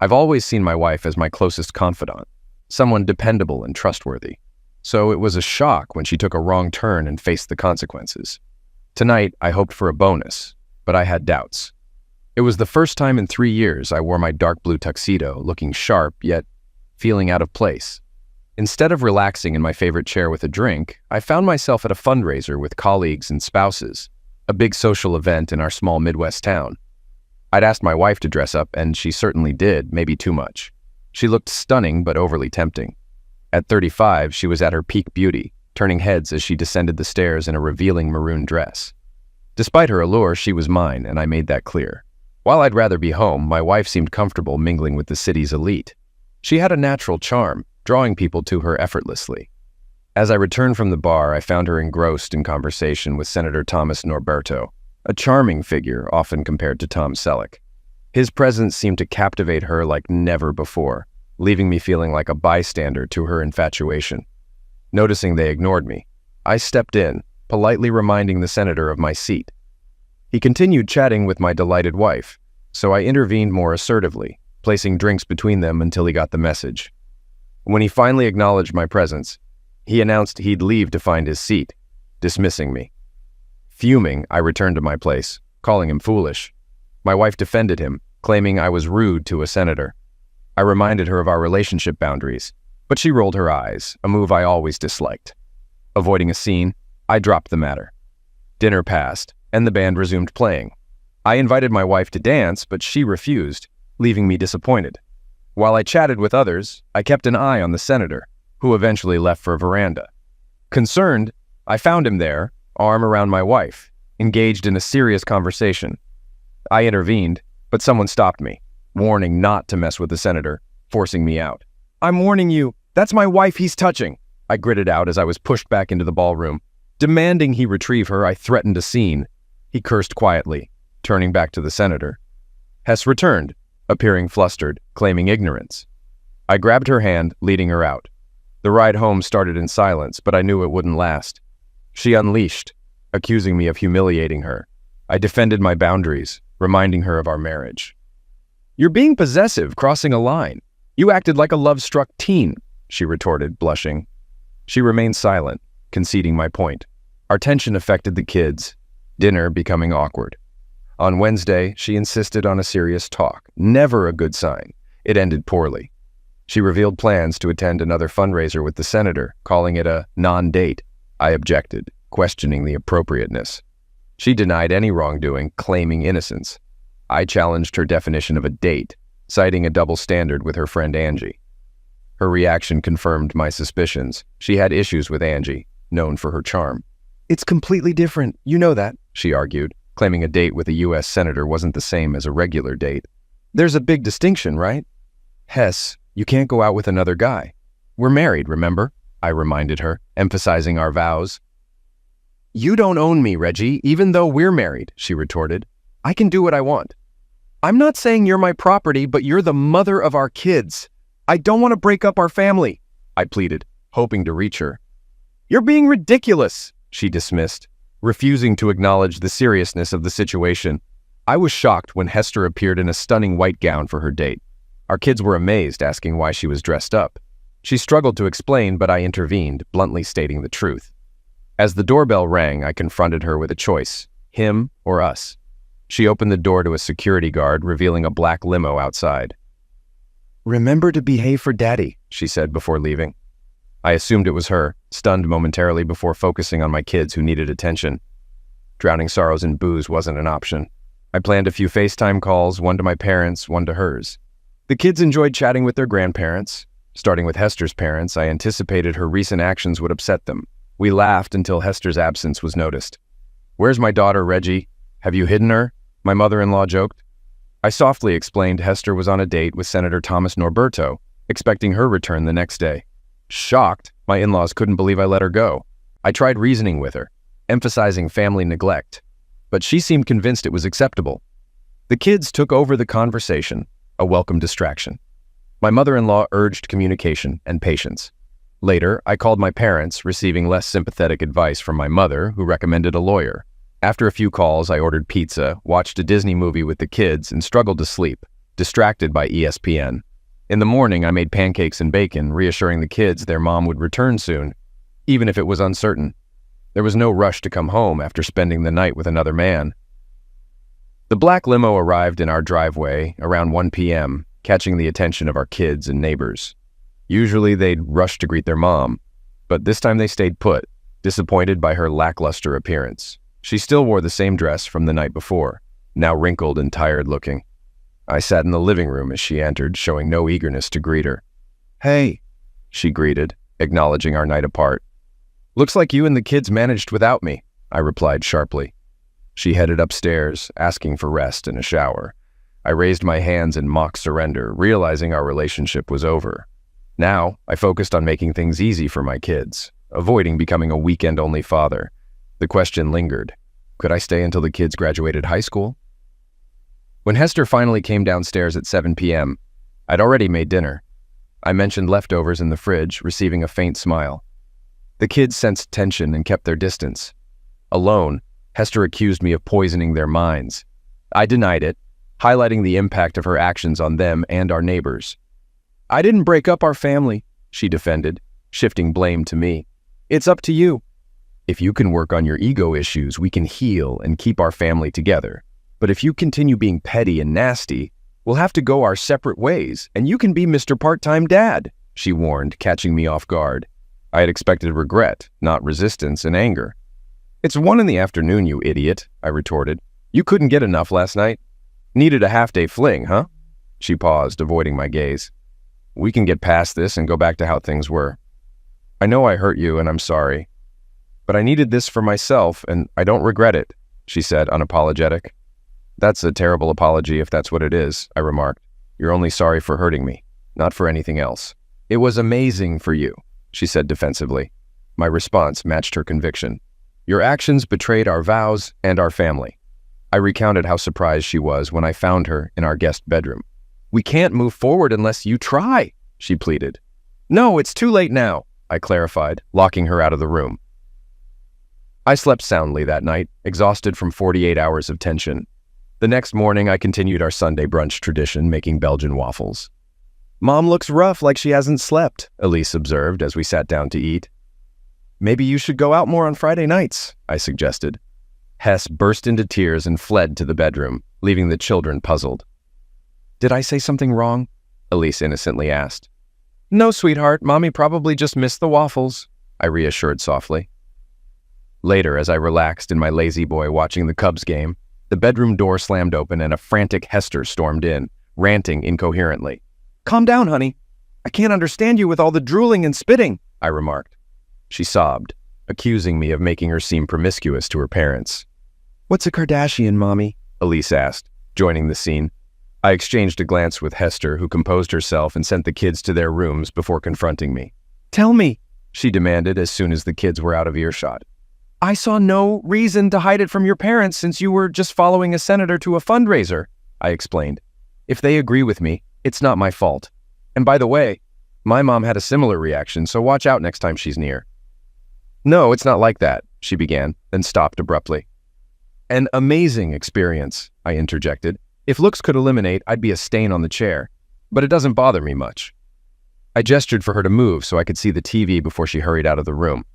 I've always seen my wife as my closest confidant, someone dependable and trustworthy. So it was a shock when she took a wrong turn and faced the consequences. Tonight, I hoped for a bonus, but I had doubts. It was the first time in 3 years I wore my dark blue tuxedo, looking sharp, yet feeling out of place. Instead of relaxing in my favorite chair with a drink, I found myself at a fundraiser with colleagues and spouses, a big social event in our small Midwest town. I'd asked my wife to dress up, and she certainly did, maybe too much. She looked stunning but overly tempting. At 35, she was at her peak beauty, turning heads as she descended the stairs in a revealing maroon dress. Despite her allure, she was mine, and I made that clear. While I'd rather be home, my wife seemed comfortable mingling with the city's elite. She had a natural charm, drawing people to her effortlessly. As I returned from the bar, I found her engrossed in conversation with Senator Thomas Norberto, a charming figure often compared to Tom Selleck. His presence seemed to captivate her like never before, leaving me feeling like a bystander to her infatuation. Noticing they ignored me, I stepped in, politely reminding the senator of my seat. He continued chatting with my delighted wife, so I intervened more assertively, placing drinks between them until he got the message. When he finally acknowledged my presence, he announced he'd leave to find his seat, dismissing me. Fuming, I returned to my place, calling him foolish. My wife defended him, claiming I was rude to a senator. I reminded her of our relationship boundaries, but she rolled her eyes, a move I always disliked. Avoiding a scene, I dropped the matter. Dinner passed, and the band resumed playing. I invited my wife to dance, but she refused, leaving me disappointed. While I chatted with others, I kept an eye on the senator, who eventually left for a veranda. Concerned, I found him there, arm around my wife, engaged in a serious conversation. I intervened, but someone stopped me, warning not to mess with the senator, forcing me out. "I'm warning you, that's my wife he's touching," I gritted out as I was pushed back into the ballroom. Demanding he retrieve her, I threatened a scene. He cursed quietly, turning back to the senator. Hess returned, appearing flustered, claiming ignorance. I grabbed her hand, leading her out. The ride home started in silence, but I knew it wouldn't last. She unleashed, accusing me of humiliating her. I defended my boundaries, reminding her of our marriage. "You're being possessive, crossing a line. You acted like a love-struck teen," she retorted, blushing. She remained silent, conceding my point. Our tension affected the kids, dinner becoming awkward. On Wednesday, she insisted on a serious talk, never a good sign. It ended poorly. She revealed plans to attend another fundraiser with the senator, calling it a non-date. I objected, questioning the appropriateness. She denied any wrongdoing, claiming innocence. I challenged her definition of a date, citing a double standard with her friend Angie. Her reaction confirmed my suspicions. She had issues with Angie, known for her charm. "It's completely different, you know that," she argued, claiming a date with a U.S. senator wasn't the same as a regular date. "There's a big distinction, right? Hess, you can't go out with another guy. We're married, remember?" I reminded her, emphasizing our vows. "You don't own me, Reggie, even though we're married," she retorted. "I can do what I want." "I'm not saying you're my property, but you're the mother of our kids. I don't want to break up our family," I pleaded, hoping to reach her. "You're being ridiculous," she dismissed, refusing to acknowledge the seriousness of the situation. I was shocked when Hester appeared in a stunning white gown for her date. Our kids were amazed, asking why she was dressed up. She struggled to explain, but I intervened, bluntly stating the truth. As the doorbell rang, I confronted her with a choice, him or us. She opened the door to a security guard, revealing a black limo outside. "Remember to behave for Daddy," she said before leaving. I assumed it was her, stunned momentarily before focusing on my kids who needed attention. Drowning sorrows in booze wasn't an option. I planned a few FaceTime calls, one to my parents, one to hers. The kids enjoyed chatting with their grandparents. Starting with Hester's parents, I anticipated her recent actions would upset them. We laughed until Hester's absence was noticed. "Where's my daughter, Reggie? Have you hidden her?" my mother-in-law joked. I softly explained Hester was on a date with Senator Thomas Norberto, expecting her return the next day. Shocked, my in-laws couldn't believe I let her go. I tried reasoning with her, emphasizing family neglect, but she seemed convinced it was acceptable. The kids took over the conversation, a welcome distraction. My mother-in-law urged communication and patience. Later, I called my parents, receiving less sympathetic advice from my mother, who recommended a lawyer. After a few calls, I ordered pizza, watched a Disney movie with the kids, and struggled to sleep, distracted by ESPN. In the morning, I made pancakes and bacon, reassuring the kids their mom would return soon, even if it was uncertain. There was no rush to come home after spending the night with another man. The black limo arrived in our driveway around 1 p.m., catching the attention of our kids and neighbors. Usually they'd rush to greet their mom, but this time they stayed put, disappointed by her lackluster appearance. She still wore the same dress from the night before, now wrinkled and tired-looking. I sat in the living room as she entered, showing no eagerness to greet her. "Hey," she greeted, acknowledging our night apart. "Looks like you and the kids managed without me," I replied sharply. She headed upstairs, asking for rest and a shower. I raised my hands in mock surrender, realizing our relationship was over. Now, I focused on making things easy for my kids, avoiding becoming a weekend-only father. The question lingered. Could I stay until the kids graduated high school? When Hester finally came downstairs at 7 p.m., I'd already made dinner. I mentioned leftovers in the fridge, receiving a faint smile. The kids sensed tension and kept their distance. Alone, Hester accused me of poisoning their minds. I denied it, highlighting the impact of her actions on them and our neighbors. "I didn't break up our family," she defended, shifting blame to me. "It's up to you. If you can work on your ego issues, we can heal and keep our family together. But if you continue being petty and nasty, we'll have to go our separate ways, and you can be Mr. Part-Time Dad," she warned, catching me off guard. I had expected regret, not resistance and anger. "It's 1 in the afternoon, you idiot," I retorted. "You couldn't get enough last night? Needed a half-day fling, huh?" She paused, avoiding my gaze. "We can get past this and go back to how things were. I know I hurt you and I'm sorry. But I needed this for myself and I don't regret it," she said, unapologetic. "That's a terrible apology if that's what it is," I remarked. "You're only sorry for hurting me, not for anything else." "It was amazing for you," she said defensively. My response matched her conviction. "Your actions betrayed our vows and our family." I recounted how surprised she was when I found her in our guest bedroom. "We can't move forward unless you try," she pleaded. "No, it's too late now," I clarified, locking her out of the room. I slept soundly that night, exhausted from 48 hours of tension. The next morning, I continued our Sunday brunch tradition, making Belgian waffles. "Mom looks rough, like she hasn't slept," Elise observed as we sat down to eat. "Maybe you should go out more on Friday nights," I suggested. Hess burst into tears and fled to the bedroom, leaving the children puzzled. "Did I say something wrong?" Elise innocently asked. "No, sweetheart, Mommy probably just missed the waffles," I reassured softly. Later, as I relaxed in my lazy boy watching the Cubs game, the bedroom door slammed open and a frantic Hester stormed in, ranting incoherently. "Calm down, honey. I can't understand you with all the drooling and spitting," I remarked. She sobbed, accusing me of making her seem promiscuous to her parents. "What's a Kardashian, Mommy?" Elise asked, joining the scene. I exchanged a glance with Hester, who composed herself and sent the kids to their rooms before confronting me. "Tell me," she demanded as soon as the kids were out of earshot. "I saw no reason to hide it from your parents since you were just following a senator to a fundraiser," I explained. "If they agree with me, it's not my fault. And by the way, my mom had a similar reaction, so watch out next time she's near." "No, it's not like that," she began, then stopped abruptly. "An amazing experience," I interjected. "If looks could eliminate, I'd be a stain on the chair. But it doesn't bother me much." I gestured for her to move so I could see the TV before she hurried out of the room.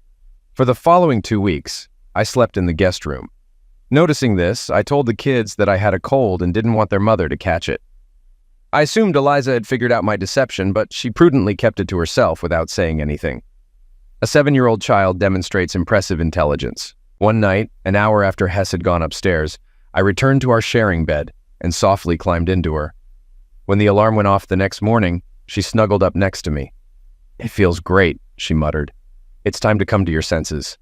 For the following 2 weeks, I slept in the guest room. Noticing this, I told the kids that I had a cold and didn't want their mother to catch it. I assumed Eliza had figured out my deception, but she prudently kept it to herself without saying anything. A 7-year-old child demonstrates impressive intelligence. One night, an hour after Hess had gone upstairs, I returned to our sharing bed and softly climbed into her. When the alarm went off the next morning, she snuggled up next to me. "It feels great," she muttered. "It's time to come to your senses."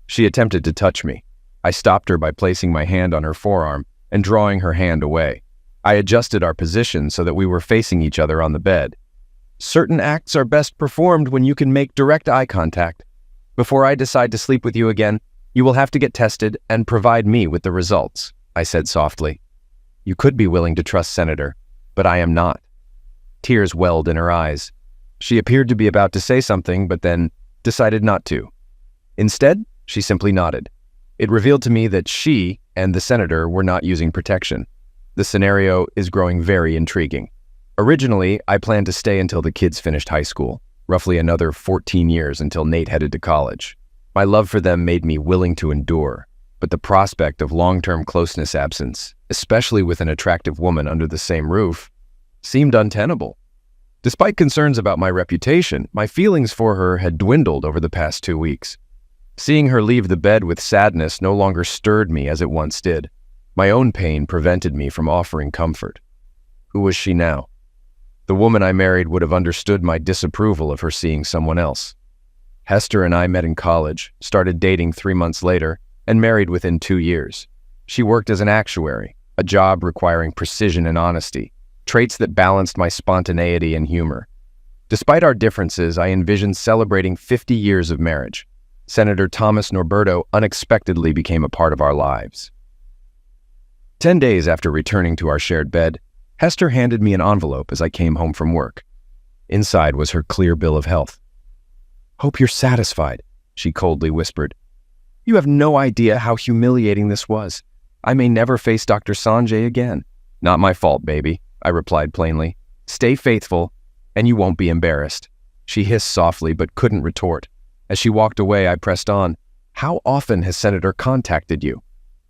She attempted to touch me. I stopped her by placing my hand on her forearm and drawing her hand away. I adjusted our position so that we were facing each other on the bed. "Certain acts are best performed when you can make direct eye contact. Before I decide to sleep with you again, you will have to get tested and provide me with the results," I said softly. "You could be willing to trust Senator, but I am not." Tears welled in her eyes. She appeared to be about to say something, but then decided not to. Instead, she simply nodded. It revealed to me that she and the senator were not using protection. The scenario is growing very intriguing. Originally, I planned to stay until the kids finished high school, roughly another 14 years until Nate headed to college. My love for them made me willing to endure, but the prospect of long-term closeness absence, especially with an attractive woman under the same roof, seemed untenable. Despite concerns about my reputation, my feelings for her had dwindled over the past 2 weeks. Seeing her leave the bed with sadness no longer stirred me as it once did. My own pain prevented me from offering comfort. Who was she now? The woman I married would have understood my disapproval of her seeing someone else. Hester and I met in college, started dating 3 months later, and married within 2 years. She worked as an actuary, a job requiring precision and honesty, traits that balanced my spontaneity and humor. Despite our differences, I envisioned celebrating 50 years of marriage. Senator Thomas Norberto unexpectedly became a part of our lives. 10 days after returning to our shared bed, Hester handed me an envelope as I came home from work. Inside was her clear bill of health. "Hope you're satisfied," she coldly whispered. "You have no idea how humiliating this was. I may never face Dr. Sanjay again." "Not my fault, baby," I replied plainly. "Stay faithful, and you won't be embarrassed." She hissed softly but couldn't retort. As she walked away, I pressed on. "How often has Senator contacted you?"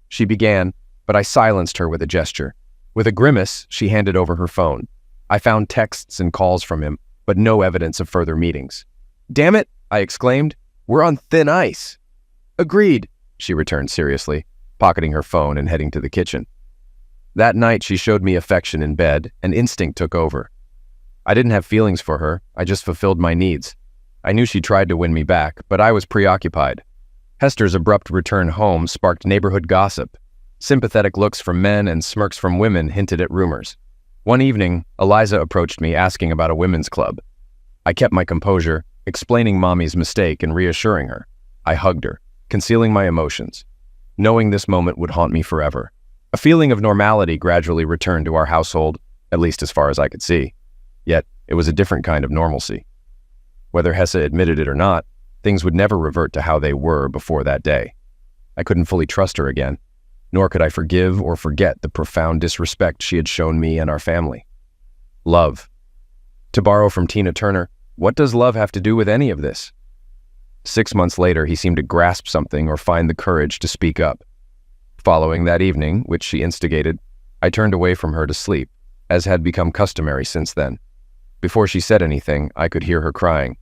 She began, but I silenced her with a gesture. With a grimace, she handed over her phone. I found texts and calls from him, but no evidence of further meetings. "Damn it," I exclaimed. "We're on thin ice." "Agreed," she returned seriously, pocketing her phone and heading to the kitchen. That night, she showed me affection in bed, and instinct took over. I didn't have feelings for her, I just fulfilled my needs. I knew she tried to win me back, but I was preoccupied. Hester's abrupt return home sparked neighborhood gossip. Sympathetic looks from men and smirks from women hinted at rumors. One evening, Eliza approached me asking about a women's club. I kept my composure, explaining Mommy's mistake and reassuring her. I hugged her, concealing my emotions, knowing this moment would haunt me forever. A feeling of normality gradually returned to our household, at least as far as I could see. Yet, it was a different kind of normalcy. Whether Hessa admitted it or not, things would never revert to how they were before that day. I couldn't fully trust her again, nor could I forgive or forget the profound disrespect she had shown me and our family. Love. To borrow from Tina Turner, what does love have to do with any of this? 6 months later, he seemed to grasp something or find the courage to speak up. Following that evening, which she instigated, I turned away from her to sleep, as had become customary since then. Before she said anything, I could hear her crying.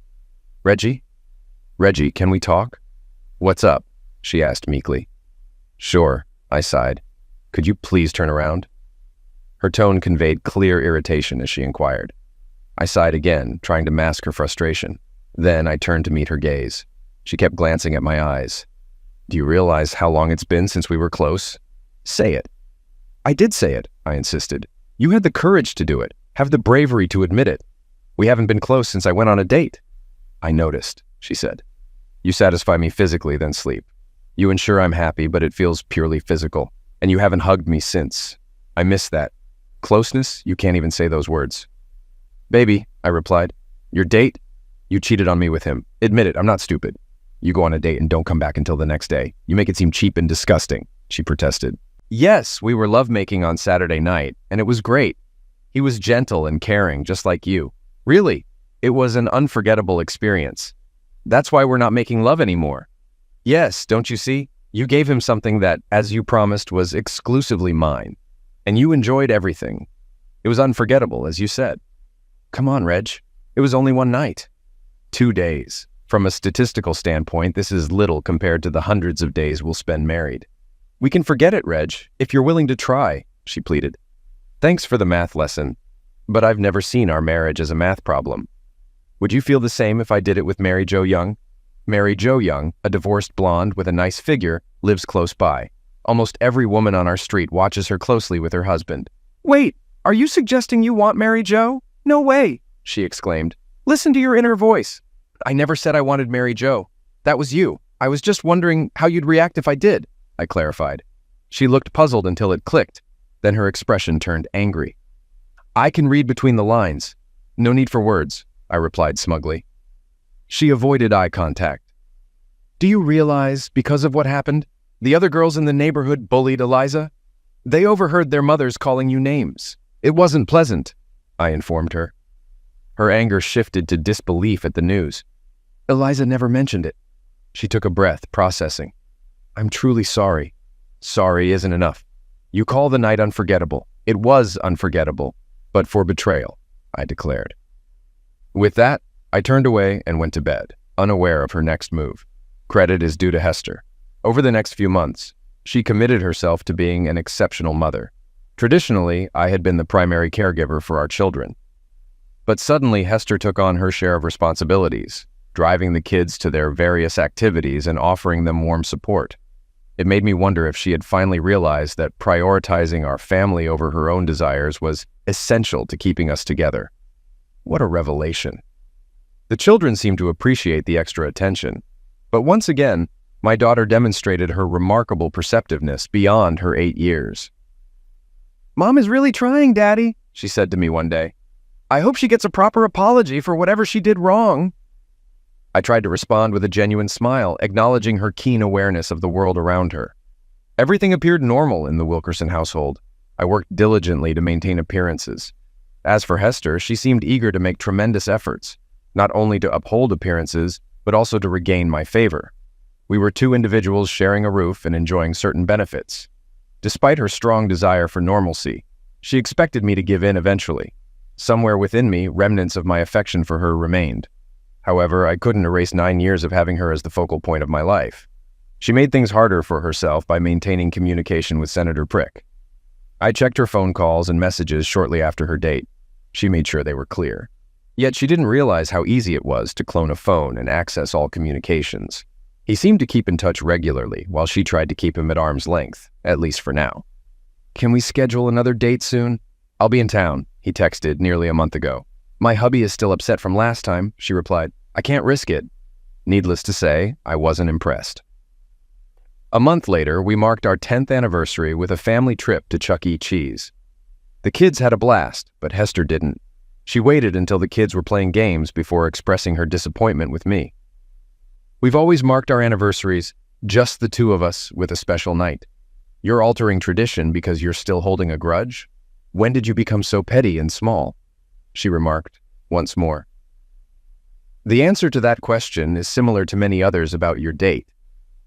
"Reggie? Reggie, can we talk?" "What's up?" she asked meekly. "Sure," I sighed. "Could you please turn around?" Her tone conveyed clear irritation as she inquired. I sighed again, trying to mask her frustration. Then I turned to meet her gaze. She kept glancing at my eyes. "Do you realize how long it's been since we were close? Say it." "I did say it," I insisted. "You had the courage to do it, have the bravery to admit it. We haven't been close since I went on a date." "I noticed," she said. "You satisfy me physically, then sleep. You ensure I'm happy, but it feels purely physical. And you haven't hugged me since. I miss that. Closeness, you can't even say those words." "Baby," I replied. "Your date? You cheated on me with him. Admit it, I'm not stupid. You go on a date and don't come back until the next day. You make it seem cheap and disgusting," she protested. "Yes, we were lovemaking on Saturday night, and it was great. He was gentle and caring, just like you. Really, it was an unforgettable experience. That's why we're not making love anymore. Yes, don't you see? You gave him something that, as you promised, was exclusively mine. And you enjoyed everything. It was unforgettable, as you said. Come on, Reg. It was only one night. 2 days. From a statistical standpoint, this is little compared to the hundreds of days we'll spend married. We can forget it, Reg, if you're willing to try," she pleaded. "Thanks for the math lesson, but I've never seen our marriage as a math problem. Would you feel the same if I did it with Mary Jo Young? Mary Jo Young, a divorced blonde with a nice figure, lives close by. Almost every woman on our street watches her closely with her husband." "Wait, are you suggesting you want Mary Jo? No way," she exclaimed. "Listen to your inner voice." "I never said I wanted Mary Jo. That was you. I was just wondering how you'd react if I did," I clarified. She looked puzzled until it clicked. Then her expression turned angry. "I can read between the lines. No need for words," I replied smugly. She avoided eye contact. "Do you realize, because of what happened, the other girls in the neighborhood bullied Eliza? They overheard their mothers calling you names. It wasn't pleasant, I informed her. Her anger shifted to disbelief at the news. Eliza never mentioned it. She took a breath, processing. I'm truly sorry. Sorry isn't enough. You call the night unforgettable. It was unforgettable, but for betrayal, I declared. With that, I turned away and went to bed, unaware of her next move. Credit is due to Hester. Over the next few months, she committed herself to being an exceptional mother. Traditionally, I had been the primary caregiver for our children. But suddenly, Hester took on her share of responsibilities, driving the kids to their various activities and offering them warm support. It made me wonder if she had finally realized that prioritizing our family over her own desires was essential to keeping us together. What a revelation. The children seemed to appreciate the extra attention, but once again, my daughter demonstrated her remarkable perceptiveness beyond her 8 years. Mom is really trying, Daddy, she said to me one day. I hope she gets a proper apology for whatever she did wrong. I tried to respond with a genuine smile, acknowledging her keen awareness of the world around her. Everything appeared normal in the Wilkerson household. I worked diligently to maintain appearances. As for Hester, she seemed eager to make tremendous efforts, not only to uphold appearances, but also to regain my favor. We were two individuals sharing a roof and enjoying certain benefits. Despite her strong desire for normalcy, she expected me to give in eventually. Somewhere within me, remnants of my affection for her remained. However, I couldn't erase 9 years of having her as the focal point of my life. She made things harder for herself by maintaining communication with Senator Prick. I checked her phone calls and messages shortly after her date. She made sure they were clear. Yet she didn't realize how easy it was to clone a phone and access all communications. He seemed to keep in touch regularly, while she tried to keep him at arm's length, at least for now. Can we schedule another date soon? I'll be in town, he texted nearly a month ago. My hubby is still upset from last time, she replied. I can't risk it. Needless to say, I wasn't impressed. A month later, we marked our 10th anniversary with a family trip to Chuck E. Cheese. The kids had a blast, but Hester didn't. She waited until the kids were playing games before expressing her disappointment with me. We've always marked our anniversaries, just the two of us, with a special night. You're altering tradition because you're still holding a grudge? When did you become so petty and small? She remarked, once more. The answer to that question is similar to many others about your date.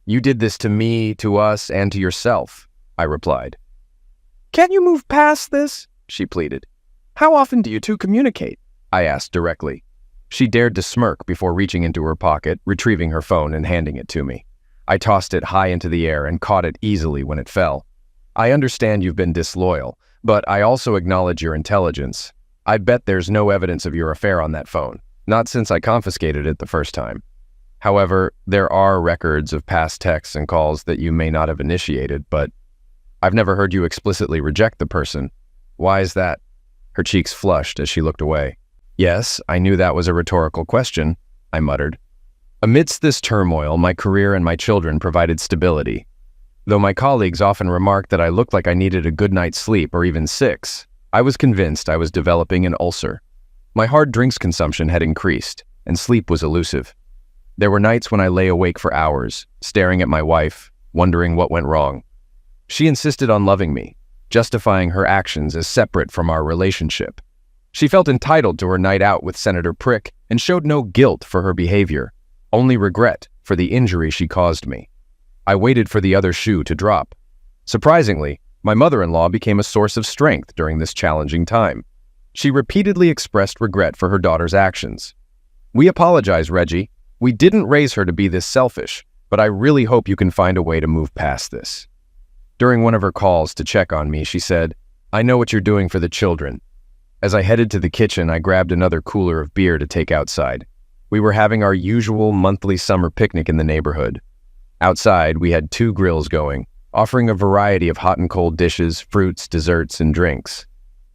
You did this to me, to us, and to yourself, I replied. Can't you move past this? She pleaded. How often do you two communicate? I asked directly. She dared to smirk before reaching into her pocket, retrieving her phone and handing it to me. I tossed it high into the air and caught it easily when it fell. I understand you've been disloyal, but I also acknowledge your intelligence. I bet there's no evidence of your affair on that phone, not since I confiscated it the first time. However, there are records of past texts and calls that you may not have initiated, but I've never heard you explicitly reject the person. Why is that? Her cheeks flushed as she looked away. Yes, I knew that was a rhetorical question, I muttered. Amidst this turmoil, my career and my children provided stability. Though my colleagues often remarked that I looked like I needed a good night's sleep or even 6, I was convinced I was developing an ulcer. My hard drinks consumption had increased, and sleep was elusive. There were nights when I lay awake for hours, staring at my wife, wondering what went wrong. She insisted on loving me, justifying her actions as separate from our relationship. She felt entitled to her night out with Senator Prick and showed no guilt for her behavior, only regret for the injury she caused me. I waited for the other shoe to drop. Surprisingly, my mother-in-law became a source of strength during this challenging time. She repeatedly expressed regret for her daughter's actions. We apologize, Reggie. We didn't raise her to be this selfish, but I really hope you can find a way to move past this. During one of her calls to check on me, she said, I know what you're doing for the children. As I headed to the kitchen, I grabbed another cooler of beer to take outside. We were having our usual monthly summer picnic in the neighborhood. Outside, we had 2 grills going, offering a variety of hot and cold dishes, fruits, desserts, and drinks.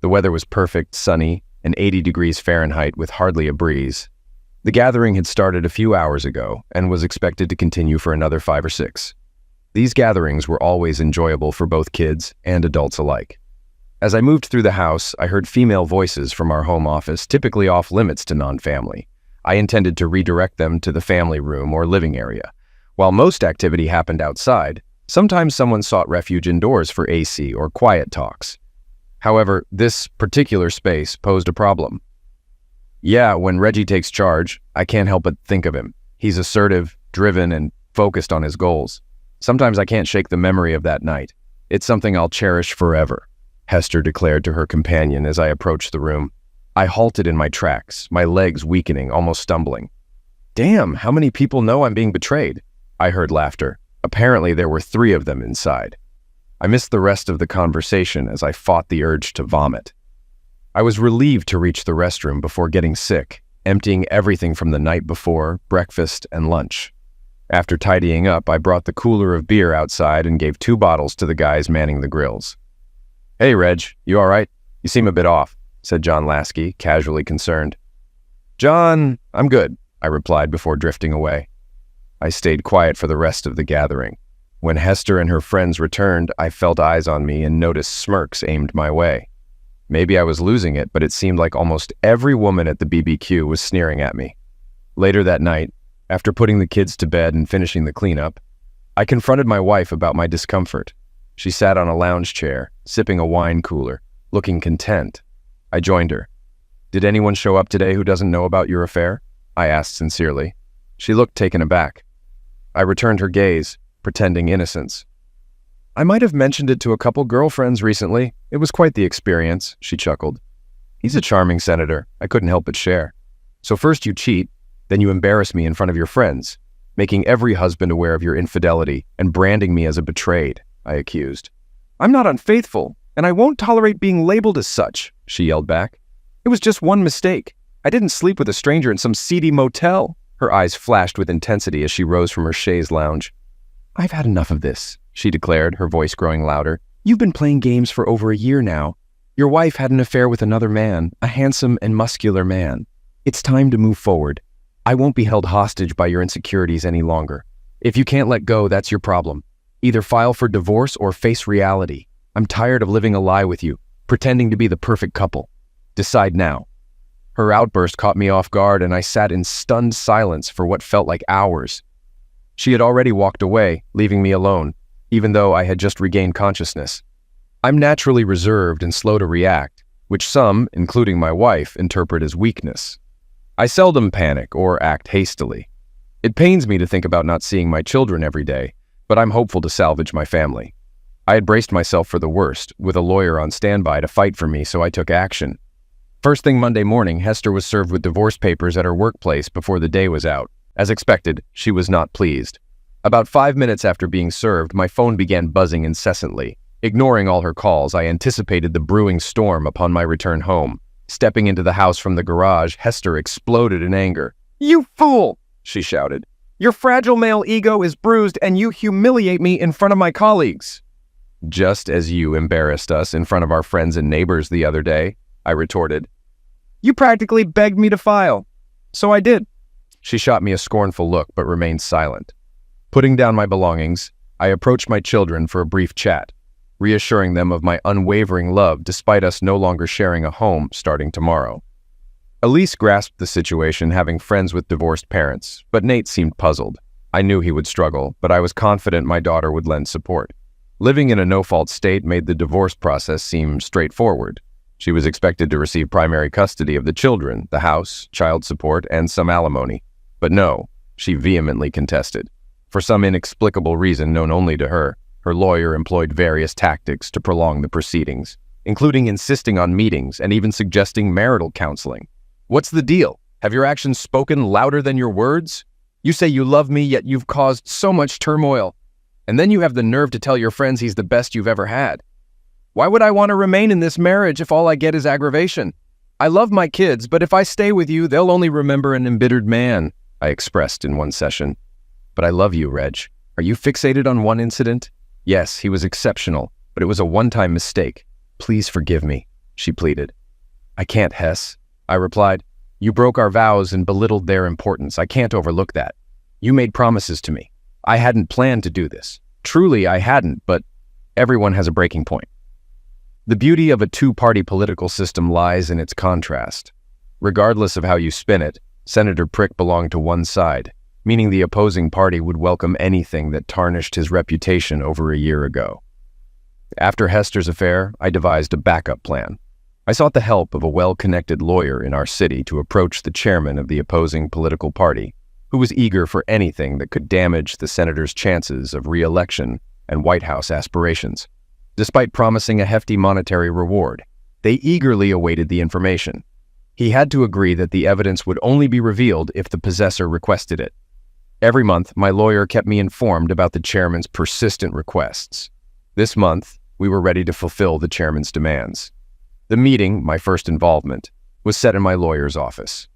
The weather was perfect, sunny, and 80 degrees Fahrenheit with hardly a breeze. The gathering had started a few hours ago and was expected to continue for another 5 or 6. These gatherings were always enjoyable for both kids and adults alike. As I moved through the house, I heard female voices from our home office, typically off limits to non-family. I intended to redirect them to the family room or living area. While most activity happened outside, Sometimes someone sought refuge indoors for AC or quiet talks. However, this particular space posed a problem. Yeah, when Reggie takes charge, I can't help but think of him. He's assertive, driven, and focused on his goals. Sometimes I can't shake the memory of that night. It's something I'll cherish forever, Hester declared to her companion as I approached the room. I halted in my tracks, my legs weakening, almost stumbling. Damn, how many people know I'm being betrayed? I heard laughter. Apparently there were 3 of them inside. I missed the rest of the conversation as I fought the urge to vomit. I was relieved to reach the restroom before getting sick, emptying everything from the night before, breakfast, and lunch. After tidying up, I brought the cooler of beer outside and gave 2 bottles to the guys manning the grills. Hey, Reg, you all right? You seem a bit off, said John Lasky, casually concerned. John, I'm good, I replied before drifting away. I stayed quiet for the rest of the gathering. When Hester and her friends returned, I felt eyes on me and noticed smirks aimed my way. Maybe I was losing it, but it seemed like almost every woman at the BBQ was sneering at me. Later that night, after putting the kids to bed and finishing the cleanup, I confronted my wife about my discomfort. She sat on a lounge chair, sipping a wine cooler, looking content. I joined her. Did anyone show up today who doesn't know about your affair? I asked sincerely. She looked taken aback. I returned her gaze, pretending innocence. I might have mentioned it to a couple girlfriends recently. It was quite the experience, she chuckled. He's a charming senator. I couldn't help but share. So first you cheat, then you embarrass me in front of your friends, making every husband aware of your infidelity and branding me as a betrayed, I accused. I'm not unfaithful, and I won't tolerate being labeled as such, she yelled back. It was just one mistake. I didn't sleep with a stranger in some seedy motel. Her eyes flashed with intensity as she rose from her chaise lounge. I've had enough of this, she declared, her voice growing louder. You've been playing games for over a year now. Your wife had an affair with another man, a handsome and muscular man. It's time to move forward. I won't be held hostage by your insecurities any longer. If you can't let go, that's your problem. Either file for divorce or face reality. I'm tired of living a lie with you, pretending to be the perfect couple. Decide now. Her outburst caught me off guard, and I sat in stunned silence for what felt like hours. She had already walked away, leaving me alone, even though I had just regained consciousness. I'm naturally reserved and slow to react, which some, including my wife, interpret as weakness. I seldom panic or act hastily. It pains me to think about not seeing my children every day, but I'm hopeful to salvage my family. I had braced myself for the worst, with a lawyer on standby to fight for me, so I took action. First thing Monday morning, Hester was served with divorce papers at her workplace before the day was out. As expected, she was not pleased. About 5 minutes after being served, my phone began buzzing incessantly. Ignoring all her calls, I anticipated the brewing storm upon my return home. Stepping into the house from the garage, Hester exploded in anger. You fool! She shouted. Your fragile male ego is bruised and you humiliate me in front of my colleagues. Just as you embarrassed us in front of our friends and neighbors the other day, I retorted. You practically begged me to file. So I did. She shot me a scornful look but remained silent. Putting down my belongings, I approached my children for a brief chat, reassuring them of my unwavering love despite us no longer sharing a home starting tomorrow. Elise grasped the situation, having friends with divorced parents, but Nate seemed puzzled. I knew he would struggle, but I was confident my daughter would lend support. Living in a no-fault state made the divorce process seem straightforward. She was expected to receive primary custody of the children, the house, child support, and some alimony. But no, she vehemently contested. For some inexplicable reason known only to her, her lawyer employed various tactics to prolong the proceedings, including insisting on meetings and even suggesting marital counseling. What's the deal? Have your actions spoken louder than your words? You say you love me, yet you've caused so much turmoil. And then you have the nerve to tell your friends he's the best you've ever had. Why would I want to remain in this marriage if all I get is aggravation? I love my kids, but if I stay with you, they'll only remember an embittered man, I expressed in one session. But I love you, Reg. Are you fixated on one incident? Yes, he was exceptional, but it was a one-time mistake. Please forgive me, she pleaded. I can't, Hess, I replied. You broke our vows and belittled their importance. I can't overlook that. You made promises to me. I hadn't planned to do this. Truly, I hadn't, but everyone has a breaking point. The beauty of a two-party political system lies in its contrast. Regardless of how you spin it, Senator Prick belonged to one side. meaning the opposing party would welcome anything that tarnished his reputation over a year ago. After Hester's affair, I devised a backup plan. I sought the help of a well-connected lawyer in our city to approach the chairman of the opposing political party, who was eager for anything that could damage the senator's chances of re-election and White House aspirations. Despite promising a hefty monetary reward, they eagerly awaited the information. He had to agree that the evidence would only be revealed if the possessor requested it. Every month, my lawyer kept me informed about the chairman's persistent requests. This month, we were ready to fulfill the chairman's demands. The meeting, my first involvement, was set in my lawyer's office.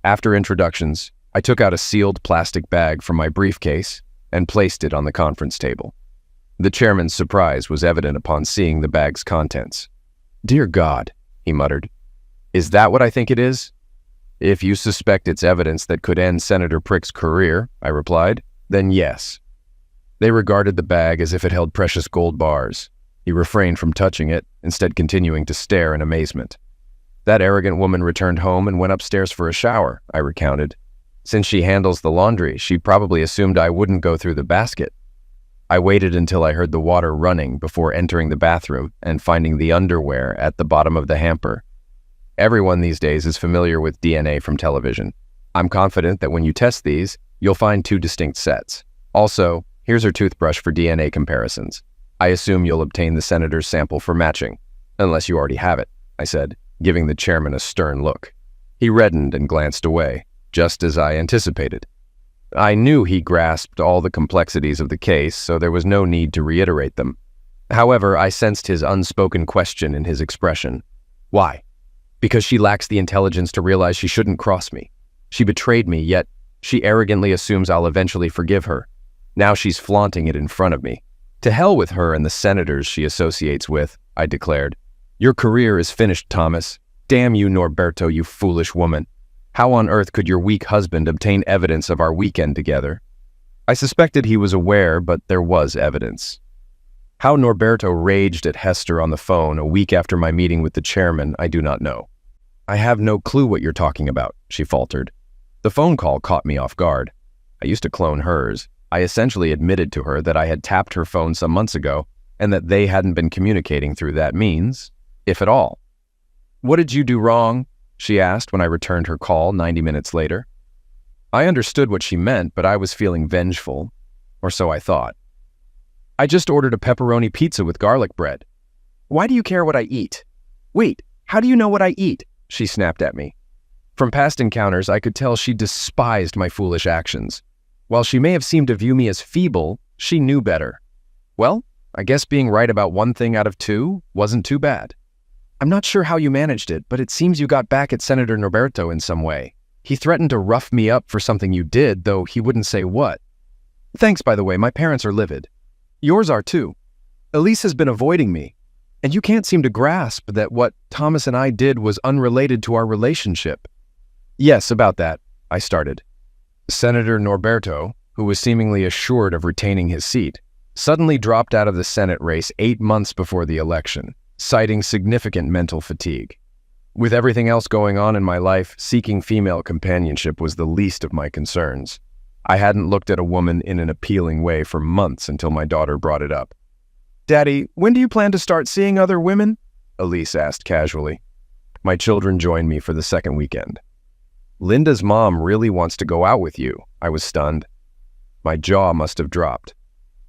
After introductions, I took out a sealed plastic bag from my briefcase and placed it on the conference table. The chairman's surprise was evident upon seeing the bag's contents. "Dear God," he muttered. "Is that what I think it is?" "If you suspect it's evidence that could end Senator Prick's career," I replied, "then yes." They regarded the bag as if it held precious gold bars. He refrained from touching it, instead continuing to stare in amazement. "That arrogant woman returned home and went upstairs for a shower," I recounted. "Since she handles the laundry, she probably assumed I wouldn't go through the basket." I waited until I heard the water running before entering the bathroom and finding the underwear at the bottom of the hamper. Everyone these days is familiar with DNA from television. I'm confident that when you test these, you'll find two distinct sets. Also, here's her toothbrush for DNA comparisons. I assume you'll obtain the senator's sample for matching, unless you already have it, I said, giving the chairman a stern look. He reddened and glanced away, just as I anticipated. I knew he grasped all the complexities of the case, so there was no need to reiterate them. However, I sensed his unspoken question in his expression. Why? Because she lacks the intelligence to realize she shouldn't cross me. She betrayed me, yet she arrogantly assumes I'll eventually forgive her. Now she's flaunting it in front of me. To hell with her and the senators she associates with, I declared. Your career is finished, Thomas. Damn you, Norberto, you foolish woman. How on earth could your weak husband obtain evidence of our weekend together? I suspected he was aware, but there was evidence. How Norberto raged at Hester on the phone a week after my meeting with the chairman, I do not know. I have no clue what you're talking about, she faltered. The phone call caught me off guard. I used to clone hers. I essentially admitted to her that I had tapped her phone some months ago and that they hadn't been communicating through that means, if at all. What did you do wrong? She asked when I returned her call 90 minutes later. I understood what she meant, but I was feeling vengeful, or so I thought. I just ordered a pepperoni pizza with garlic bread. Why do you care what I eat? Wait, how do you know what I eat? She snapped at me. From past encounters, I could tell she despised my foolish actions. While she may have seemed to view me as feeble, she knew better. Well, I guess being right about one thing out of two wasn't too bad. I'm not sure how you managed it, but it seems you got back at Senator Norberto in some way. He threatened to rough me up for something you did, though he wouldn't say what. Thanks, by the way, my parents are livid. Yours are too. Elise has been avoiding me, and you can't seem to grasp that what Thomas and I did was unrelated to our relationship. Yes, about that, I started. Senator Norberto, who was seemingly assured of retaining his seat, suddenly dropped out of the Senate race 8 months before the election, citing significant mental fatigue. With everything else going on in my life, seeking female companionship was the least of my concerns. I hadn't looked at a woman in an appealing way for months until my daughter brought it up. Daddy, when do you plan to start seeing other women? Elise asked casually. My children joined me for the second weekend. Linda's mom really wants to go out with you, I was stunned. My jaw must have dropped.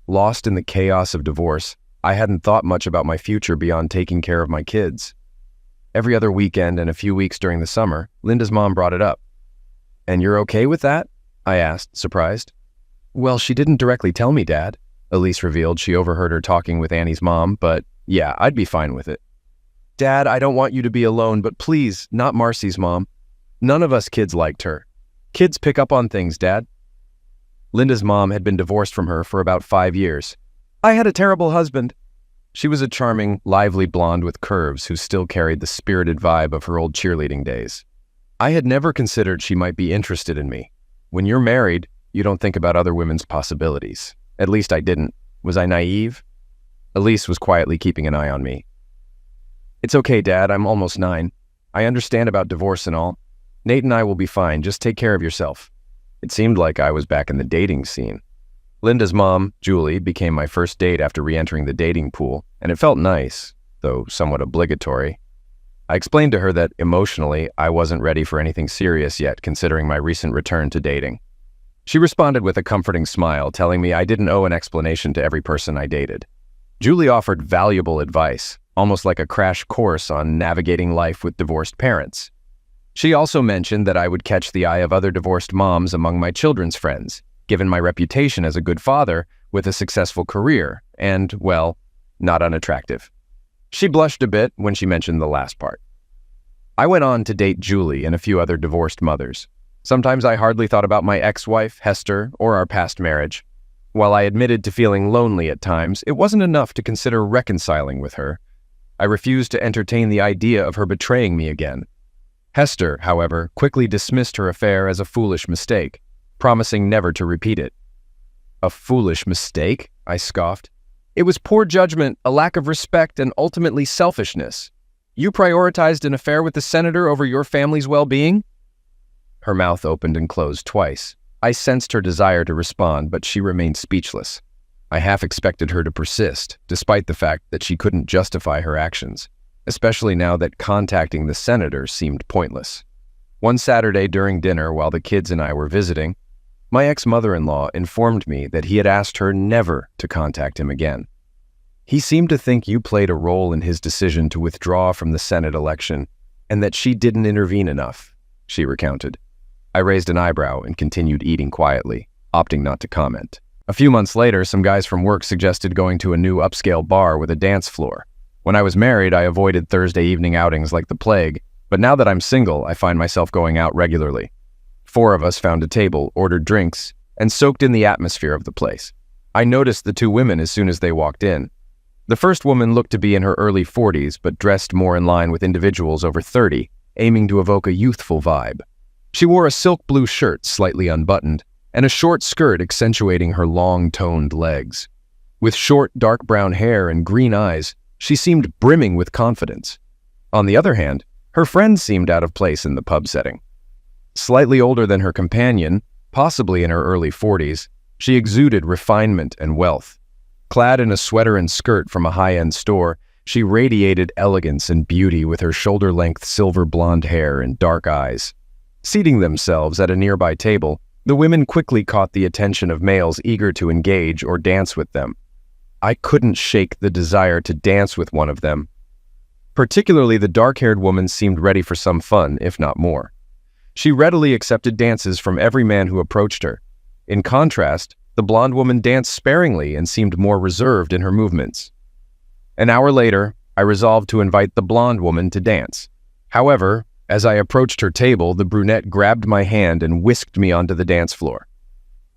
Lost in the chaos of divorce, I hadn't thought much about my future beyond taking care of my kids. Every other weekend and a few weeks during the summer, Linda's mom brought it up. And you're okay with that? I asked, surprised. Well, she didn't directly tell me, Dad. Elise revealed she overheard her talking with Annie's mom, but yeah, I'd be fine with it. Dad, I don't want you to be alone, but please, not Marcy's mom. None of us kids liked her. Kids pick up on things, Dad. Linda's mom had been divorced from her for about 5 years. I had a terrible husband. She was a charming, lively blonde with curves who still carried the spirited vibe of her old cheerleading days. I had never considered she might be interested in me. When you're married, you don't think about other women's possibilities. At least I didn't. Was I naive? Elise was quietly keeping an eye on me. It's okay, Dad. I'm almost 9. I understand about divorce and all. Nate and I will be fine. Just take care of yourself. It seemed like I was back in the dating scene. Linda's mom, Julie, became my first date after re-entering the dating pool, and it felt nice, though somewhat obligatory. I explained to her that emotionally, I wasn't ready for anything serious yet, considering my recent return to dating. She responded with a comforting smile, telling me I didn't owe an explanation to every person I dated. Julie offered valuable advice, almost like a crash course on navigating life with divorced parents. She also mentioned that I would catch the eye of other divorced moms among my children's friends, given my reputation as a good father with a successful career and, well, not unattractive. She blushed a bit when she mentioned the last part. I went on to date Julie and a few other divorced mothers. Sometimes I hardly thought about my ex-wife, Hester, or our past marriage. While I admitted to feeling lonely at times, it wasn't enough to consider reconciling with her. I refused to entertain the idea of her betraying me again. Hester, however, quickly dismissed her affair as a foolish mistake, promising never to repeat it. A foolish mistake? I scoffed. It was poor judgment, a lack of respect, and ultimately selfishness. You prioritized an affair with the senator over your family's well-being? Her mouth opened and closed twice. I sensed her desire to respond, but she remained speechless. I half expected her to persist, despite the fact that she couldn't justify her actions, especially now that contacting the senator seemed pointless. One Saturday during dinner, while the kids and I were visiting, my ex-mother-in-law informed me that he had asked her never to contact him again. He seemed to think you played a role in his decision to withdraw from the Senate election, and that she didn't intervene enough, she recounted. I raised an eyebrow and continued eating quietly, opting not to comment. A few months later, some guys from work suggested going to a new upscale bar with a dance floor. When I was married, I avoided Thursday evening outings like the plague, but now that I'm single, I find myself going out regularly. 4 of us found a table, ordered drinks, and soaked in the atmosphere of the place. I noticed the 2 women as soon as they walked in. The first woman looked to be in her early 40s, but dressed more in line with individuals over 30, aiming to evoke a youthful vibe. She wore a silk blue shirt, slightly unbuttoned, and a short skirt accentuating her long, toned legs. With short, dark brown hair and green eyes, she seemed brimming with confidence. On the other hand, her friend seemed out of place in the pub setting. Slightly older than her companion, possibly in her early 40s, she exuded refinement and wealth. Clad in a sweater and skirt from a high-end store, she radiated elegance and beauty with her shoulder-length silver blonde hair and dark eyes. Seating themselves at a nearby table, the women quickly caught the attention of males eager to engage or dance with them. I couldn't shake the desire to dance with one of them. Particularly the dark-haired woman seemed ready for some fun, if not more. She readily accepted dances from every man who approached her. In contrast, the blonde woman danced sparingly and seemed more reserved in her movements. An hour later, I resolved to invite the blonde woman to dance. However, as I approached her table, the brunette grabbed my hand and whisked me onto the dance floor.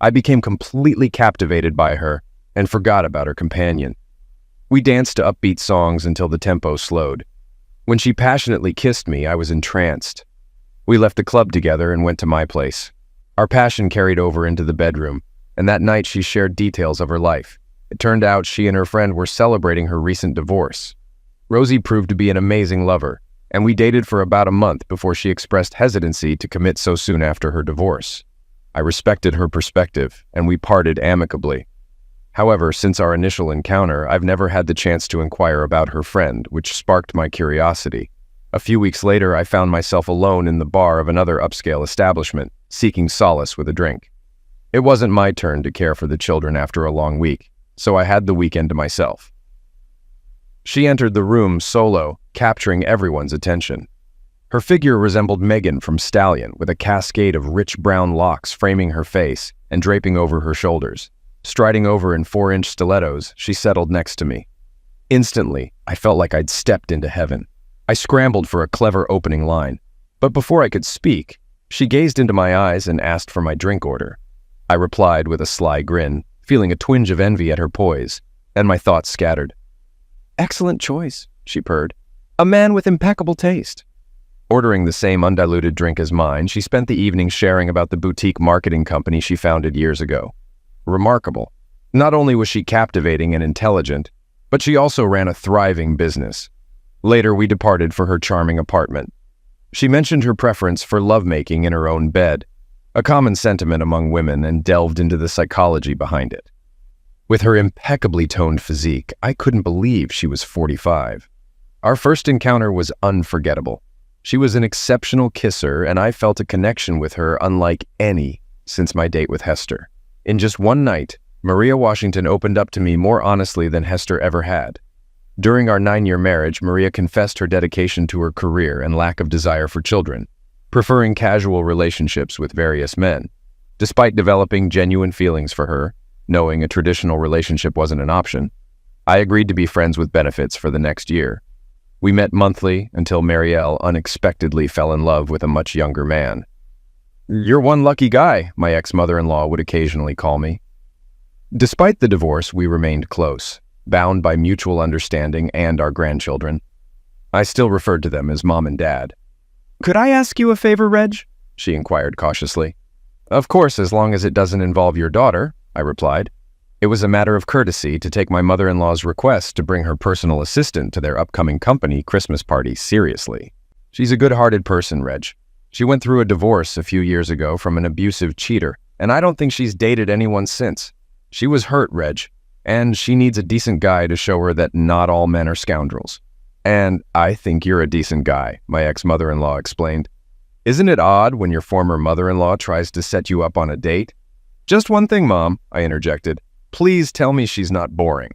I became completely captivated by her and forgot about her companion. We danced to upbeat songs until the tempo slowed. When she passionately kissed me, I was entranced. We left the club together and went to my place. Our passion carried over into the bedroom, and that night she shared details of her life. It turned out she and her friend were celebrating her recent divorce. Rosie proved to be an amazing lover, and we dated for about a month before she expressed hesitancy to commit so soon after her divorce. I respected her perspective, and we parted amicably. However, since our initial encounter, I've never had the chance to inquire about her friend, which sparked my curiosity. A few weeks later, I found myself alone in the bar of another upscale establishment, seeking solace with a drink. It wasn't my turn to care for the children after a long week, so I had the weekend to myself. She entered the room solo, capturing everyone's attention. Her figure resembled Megan from Stallion, with a cascade of rich brown locks framing her face and draping over her shoulders. Striding over in 4-inch stilettos, she settled next to me. Instantly, I felt like I'd stepped into heaven. I scrambled for a clever opening line, but before I could speak, she gazed into my eyes and asked for my drink order. I replied with a sly grin, feeling a twinge of envy at her poise, and my thoughts scattered. "Excellent choice," she purred. "A man with impeccable taste." Ordering the same undiluted drink as mine, she spent the evening sharing about the boutique marketing company she founded years ago. Remarkable. Not only was she captivating and intelligent, but she also ran a thriving business. Later, we departed for her charming apartment. She mentioned her preference for lovemaking in her own bed. a common sentiment among women, and delved into the psychology behind it. With her impeccably toned physique, I couldn't believe she was 45. Our first encounter was unforgettable. She was an exceptional kisser, and I felt a connection with her unlike any since my date with Hester. In just one night, Maria Washington opened up to me more honestly than Hester ever had. During our 9-year marriage, Maria confessed her dedication to her career and lack of desire for children, preferring casual relationships with various men. Despite developing genuine feelings for her, knowing a traditional relationship wasn't an option, I agreed to be friends with benefits for the next year. We met monthly until Marielle unexpectedly fell in love with a much younger man. "You're one lucky guy," my ex-mother-in-law would occasionally call me. Despite the divorce, we remained close, bound by mutual understanding and our grandchildren. I still referred to them as Mom and Dad. "Could I ask you a favor, Reg?" she inquired cautiously. "Of course, as long as it doesn't involve your daughter," I replied. It was a matter of courtesy to take my mother-in-law's request to bring her personal assistant to their upcoming company Christmas party seriously. She's a good-hearted person, Reg. She went through a divorce a few years ago from an abusive cheater, and I don't think she's dated anyone since. She was hurt, Reg, and she needs a decent guy to show her that not all men are scoundrels. And I think you're a decent guy, my ex-mother-in-law explained. Isn't it odd when your former mother-in-law tries to set you up on a date? Just one thing, Mom, I interjected. Please tell me she's not boring.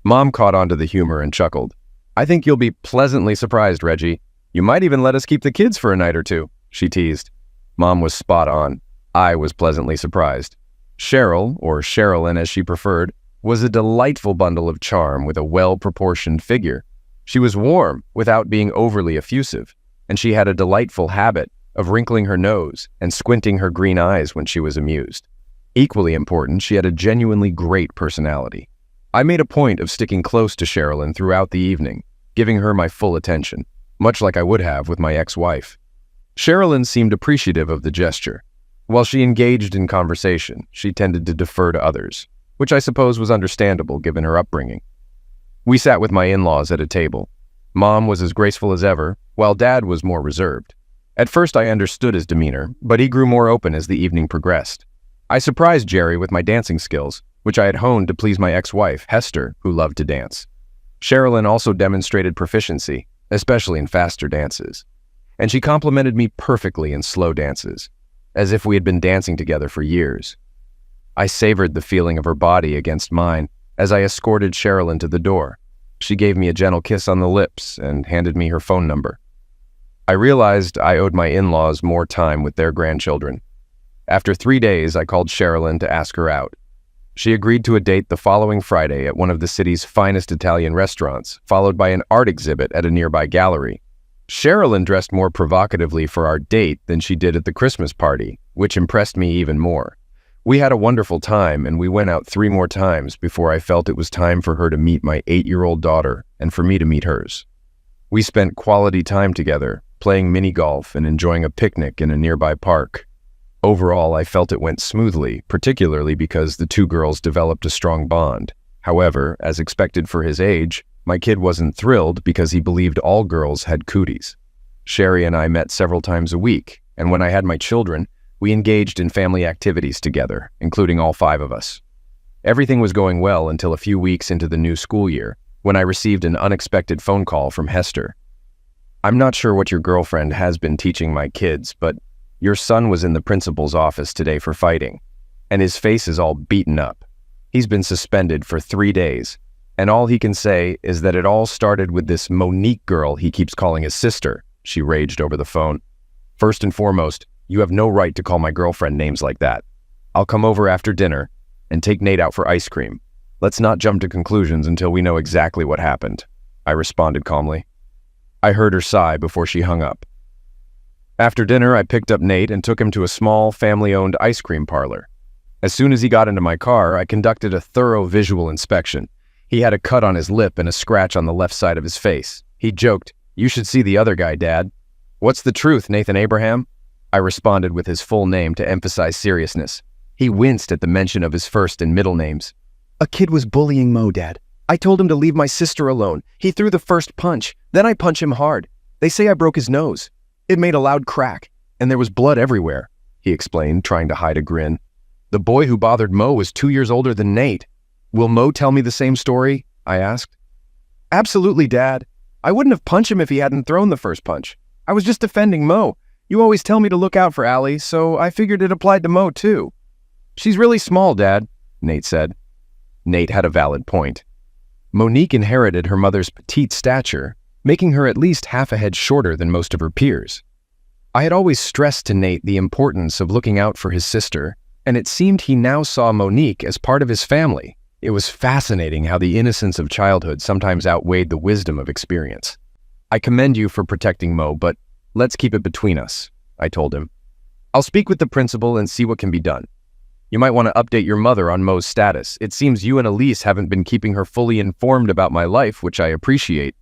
Mom caught on to the humor and chuckled. I think you'll be pleasantly surprised, Reggie. You might even let us keep the kids for a night or two, she teased. Mom was spot on. I was pleasantly surprised. Cheryl, or Sherilyn as she preferred, was a delightful bundle of charm with a well-proportioned figure. She was warm without being overly effusive, and she had a delightful habit of wrinkling her nose and squinting her green eyes when she was amused. Equally important, she had a genuinely great personality. I made a point of sticking close to Sherilyn throughout the evening, giving her my full attention, much like I would have with my ex-wife. Sherilyn seemed appreciative of the gesture. While she engaged in conversation, she tended to defer to others, which I suppose was understandable given her upbringing. We sat with my in-laws at a table. Mom was as graceful as ever, while Dad was more reserved. At first I understood his demeanor, but he grew more open as the evening progressed. I surprised Jerry with my dancing skills, which I had honed to please my ex-wife, Hester, who loved to dance. Sherilyn also demonstrated proficiency, especially in faster dances. And she complimented me perfectly in slow dances, as if we had been dancing together for years. I savored the feeling of her body against mine as I escorted Sherilyn to the door. She gave me a gentle kiss on the lips and handed me her phone number. I realized I owed my in-laws more time with their grandchildren. After 3 days, I called Sherilyn to ask her out. She agreed to a date the following Friday at one of the city's finest Italian restaurants, followed by an art exhibit at a nearby gallery. Sherilyn dressed more provocatively for our date than she did at the Christmas party, which impressed me even more. We had a wonderful time, and we went out 3 more times before I felt it was time for her to meet my 8-year-old daughter and for me to meet hers. We spent quality time together, playing mini-golf and enjoying a picnic in a nearby park. Overall, I felt it went smoothly, particularly because the 2 girls developed a strong bond. However, as expected for his age, my kid wasn't thrilled because he believed all girls had cooties. Sherry and I met several times a week, and when I had my children, we engaged in family activities together, including all 5 of us. Everything was going well until a few weeks into the new school year, when I received an unexpected phone call from Hester. I'm not sure what your girlfriend has been teaching my kids, but your son was in the principal's office today for fighting, and his face is all beaten up. He's been suspended for 3 days, and all he can say is that it all started with this Monique girl he keeps calling his sister, she raged over the phone. First and foremost, you have no right to call my girlfriend names like that. I'll come over after dinner and take Nate out for ice cream. Let's not jump to conclusions until we know exactly what happened, I responded calmly. I heard her sigh before she hung up. After dinner, I picked up Nate and took him to a small, family-owned ice cream parlor. As soon as he got into my car, I conducted a thorough visual inspection. He had a cut on his lip and a scratch on the left side of his face. He joked, "You should see the other guy, Dad." "What's the truth, Nathan Abraham?" I responded with his full name to emphasize seriousness. He winced at the mention of his first and middle names. "A kid was bullying Mo, Dad. I told him to leave my sister alone. He threw the first punch. Then I punched him hard. They say I broke his nose. It made a loud crack, and there was blood everywhere. he explained, trying to hide a grin. The boy who bothered Mo was 2 years older than Nate. Will Mo tell me the same story? I asked. Absolutely, Dad. I wouldn't have punched him if he hadn't thrown the first punch. I was just defending Mo. You always tell me to look out for Allie, so I figured it applied to Mo too. She's really small, Dad, Nate said. Nate had a valid point. Monique inherited her mother's petite stature, making her at least half a head shorter than most of her peers. I had always stressed to Nate the importance of looking out for his sister, and it seemed he now saw Monique as part of his family. It was fascinating how the innocence of childhood sometimes outweighed the wisdom of experience. I commend you for protecting Mo, but let's keep it between us, I told him. I'll speak with the principal and see what can be done. You might want to update your mother on Mo's status. It seems you and Elise haven't been keeping her fully informed about my life, which I appreciate.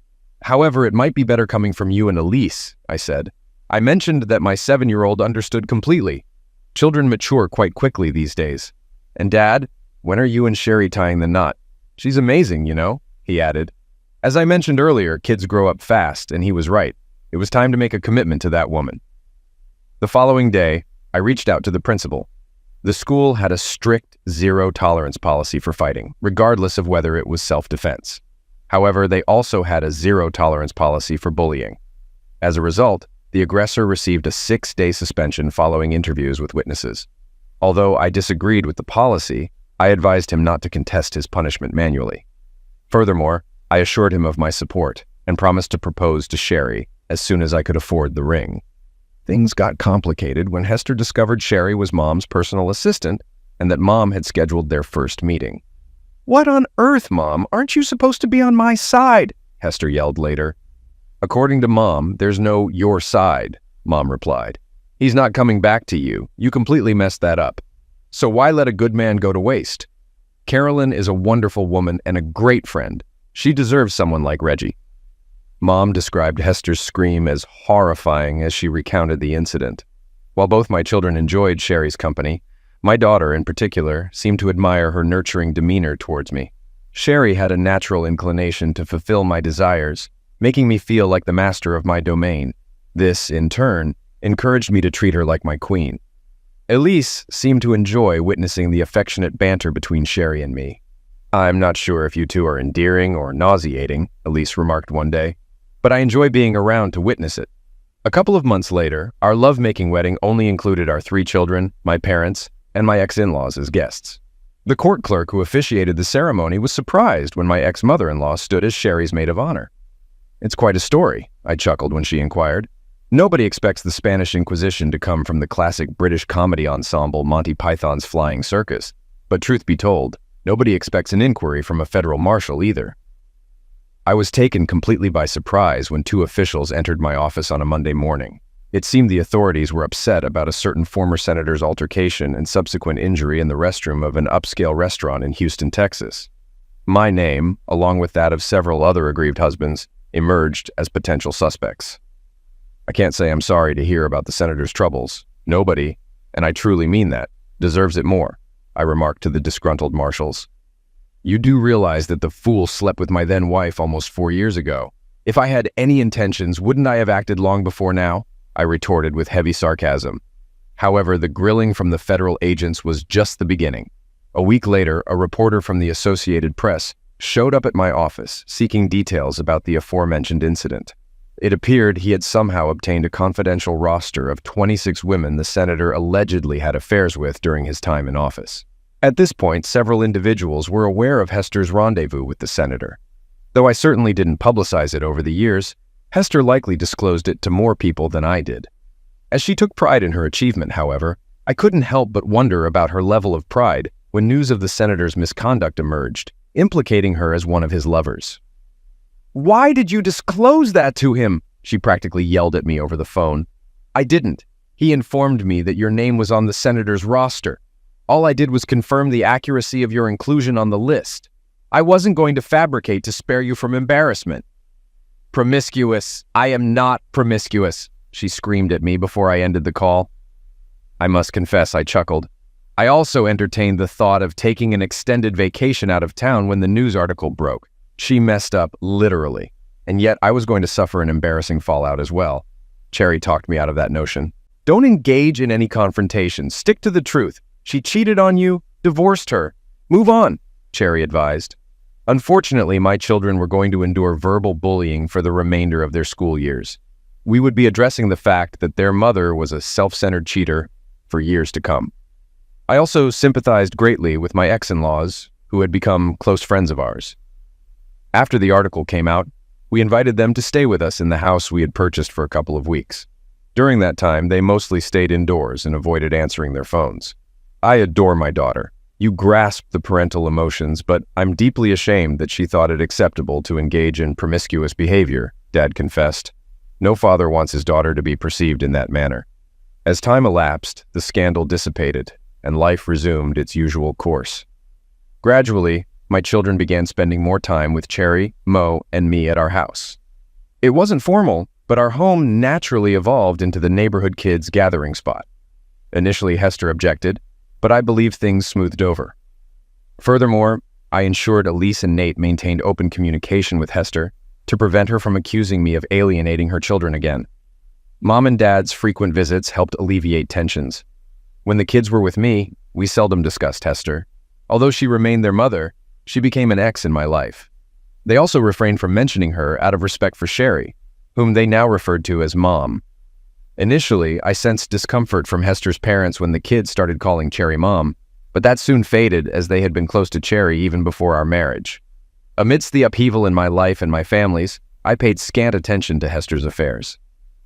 However, it might be better coming from you and Elise, I said. I mentioned that my 7-year-old understood completely. Children mature quite quickly these days. And Dad, when are you and Sherry tying the knot? She's amazing, you know, he added. As I mentioned earlier, kids grow up fast, and he was right. It was time to make a commitment to that woman. The following day, I reached out to the principal. The school had a strict zero-tolerance policy for fighting, regardless of whether it was self-defense. However, they also had a zero-tolerance policy for bullying. As a result, the aggressor received a 6-day suspension following interviews with witnesses. Although I disagreed with the policy, I advised him not to contest his punishment manually. Furthermore, I assured him of my support and promised to propose to Sherry as soon as I could afford the ring. Things got complicated when Hester discovered Sherry was Mom's personal assistant and that Mom had scheduled their first meeting. "What on earth, Mom? Aren't you supposed to be on my side?" Hester yelled later. "According to Mom, there's no your side," Mom replied. "He's not coming back to you. You completely messed that up. So why let a good man go to waste? Carolyn is a wonderful woman and a great friend. She deserves someone like Reggie." Mom described Hester's scream as horrifying as she recounted the incident. While both my children enjoyed Sherry's company, my daughter, in particular, seemed to admire her nurturing demeanor towards me. Sherry had a natural inclination to fulfill my desires, making me feel like the master of my domain. This, in turn, encouraged me to treat her like my queen. Elise seemed to enjoy witnessing the affectionate banter between Sherry and me. "I'm not sure if you two are endearing or nauseating," Elise remarked one day, "but I enjoy being around to witness it." A couple of months later, our lovemaking wedding only included our 3 children, my parents, and my ex-in-laws as guests. The court clerk who officiated the ceremony was surprised when my ex-mother-in-law stood as Sherry's maid of honor. "It's quite a story," I chuckled when she inquired. "Nobody expects the Spanish Inquisition to come from the classic British comedy ensemble Monty Python's Flying Circus. But truth be told, nobody expects an inquiry from a federal marshal either." I was taken completely by surprise when 2 officials entered my office on a Monday morning. It seemed the authorities were upset about a certain former senator's altercation and subsequent injury in the restroom of an upscale restaurant in Houston, Texas. My name, along with that of several other aggrieved husbands, emerged as potential suspects. "I can't say I'm sorry to hear about the senator's troubles. Nobody, and I truly mean that, deserves it more," I remarked to the disgruntled marshals. "You do realize that the fool slept with my then-wife almost 4 years ago. If I had any intentions, wouldn't I have acted long before now?" I retorted with heavy sarcasm. However, the grilling from the federal agents was just the beginning. A week later, a reporter from the Associated Press showed up at my office, seeking details about the aforementioned incident. It appeared he had somehow obtained a confidential roster of 26 women the senator allegedly had affairs with during his time in office. At this point, several individuals were aware of Hester's rendezvous with the senator. Though I certainly didn't publicize it over the years, Hester likely disclosed it to more people than I did. As she took pride in her achievement, however, I couldn't help but wonder about her level of pride when news of the senator's misconduct emerged, implicating her as one of his lovers. "Why did you disclose that to him?" she practically yelled at me over the phone. "I didn't. He informed me that your name was on the senator's roster. All I did was confirm the accuracy of your inclusion on the list. I wasn't going to fabricate to spare you from embarrassment." "Promiscuous. I am not promiscuous," she screamed at me before I ended the call. I must confess I chuckled. I also entertained the thought of taking an extended vacation out of town when the news article broke. She messed up, literally. And yet I was going to suffer an embarrassing fallout as well. Cherry talked me out of that notion. Don't engage in any confrontation. Stick to the truth. She cheated on you, divorced her. Move on, Cherry advised. Unfortunately, my children were going to endure verbal bullying for the remainder of their school years. We would be addressing the fact that their mother was a self-centered cheater for years to come. I also sympathized greatly with my ex-in-laws, who had become close friends of ours. After the article came out, we invited them to stay with us in the house we had purchased for a couple of weeks. During that time, they mostly stayed indoors and avoided answering their phones. I adore my daughter. You grasp the parental emotions, but I'm deeply ashamed that she thought it acceptable to engage in promiscuous behavior, Dad confessed. No father wants his daughter to be perceived in that manner. As time elapsed, the scandal dissipated, and life resumed its usual course. Gradually, my children began spending more time with Cherry, Mo, and me at our house. It wasn't formal, but our home naturally evolved into the neighborhood kids' gathering spot. Initially, Hester objected, but I believe things smoothed over. Furthermore, I ensured Elise and Nate maintained open communication with Hester to prevent her from accusing me of alienating her children again. Mom and Dad's frequent visits helped alleviate tensions. When the kids were with me, we seldom discussed Hester. Although she remained their mother, she became an ex in my life. They also refrained from mentioning her out of respect for Sherry, whom they now referred to as Mom. Initially, I sensed discomfort from Hester's parents when the kids started calling Cherry Mom, but that soon faded as they had been close to Cherry even before our marriage. Amidst the upheaval in my life and my family's, I paid scant attention to Hester's affairs.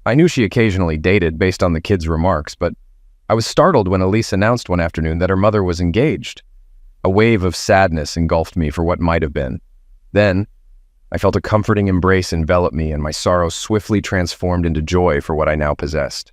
I knew she occasionally dated based on the kids' remarks, but I was startled when Elise announced one afternoon that her mother was engaged. A wave of sadness engulfed me for what might have been. Then, I felt a comforting embrace envelop me, and my sorrow swiftly transformed into joy for what I now possessed.